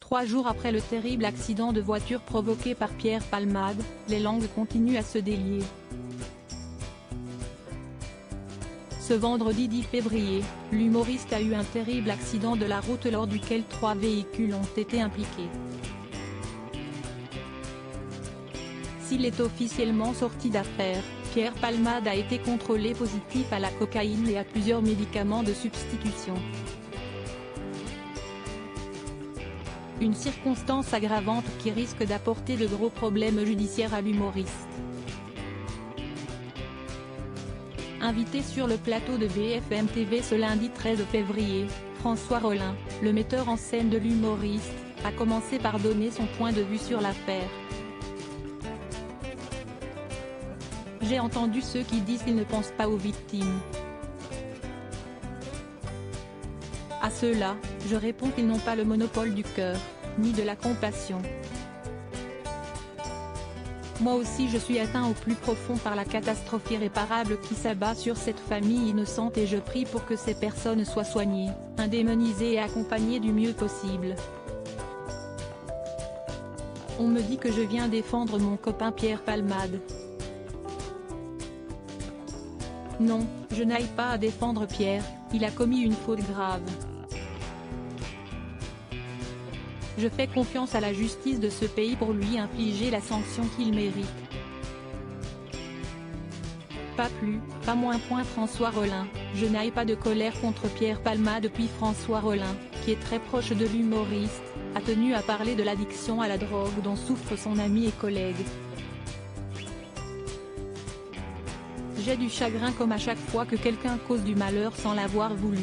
3 jours après le terrible accident de voiture provoqué par Pierre Palmade, les langues continuent à se délier. Ce vendredi 10 février, l'humoriste a eu un terrible accident de la route lors duquel 3 véhicules ont été impliqués. S'il est officiellement sorti d'affaire, Pierre Palmade a été contrôlé positif à la cocaïne et à plusieurs médicaments de substitution. Une circonstance aggravante qui risque d'apporter de gros problèmes judiciaires à l'humoriste. Invité sur le plateau de BFM TV ce lundi 13 février, François Rollin, le metteur en scène de l'humoriste, a commencé par donner son point de vue sur l'affaire. J'ai entendu ceux qui disent qu'ils ne pensent pas aux victimes. À ceux-là, je réponds qu'ils n'ont pas le monopole du cœur, ni de la compassion. Moi aussi je suis atteint au plus profond par la catastrophe irréparable qui s'abat sur cette famille innocente et je prie pour que ces personnes soient soignées, indemnisées et accompagnées du mieux possible. On me dit que je viens défendre mon copain Pierre Palmade. Non, je n'aille pas à défendre Pierre, il a commis une faute grave. Je fais confiance à la justice de ce pays pour lui infliger la sanction qu'il mérite. Pas plus, pas moins. François Rollin, je n'aille pas de colère contre Pierre Palmade. Puis François Rollin, qui est très proche de l'humoriste, a tenu à parler de l'addiction à la drogue dont souffre son ami et collègue. J'ai du chagrin comme à chaque fois que quelqu'un cause du malheur sans l'avoir voulu.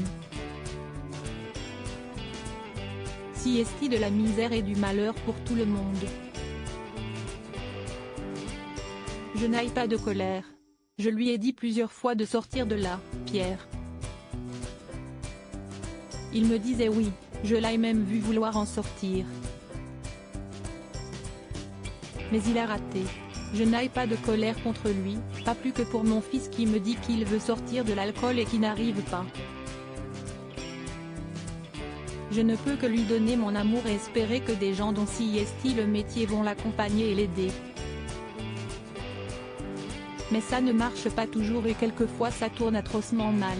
Si est-il de la misère et du malheur pour tout le monde. Je n'aille pas de colère. Je lui ai dit plusieurs fois de sortir de là, Pierre. Il me disait oui, je l'ai même vu vouloir en sortir. Mais il a raté. Je n'aille pas de colère contre lui, pas plus que pour mon fils qui me dit qu'il veut sortir de l'alcool et qui n'arrive pas. Je ne peux que lui donner mon amour et espérer que des gens dont si est le métier vont l'accompagner et l'aider. Mais ça ne marche pas toujours et quelquefois ça tourne atrocement mal.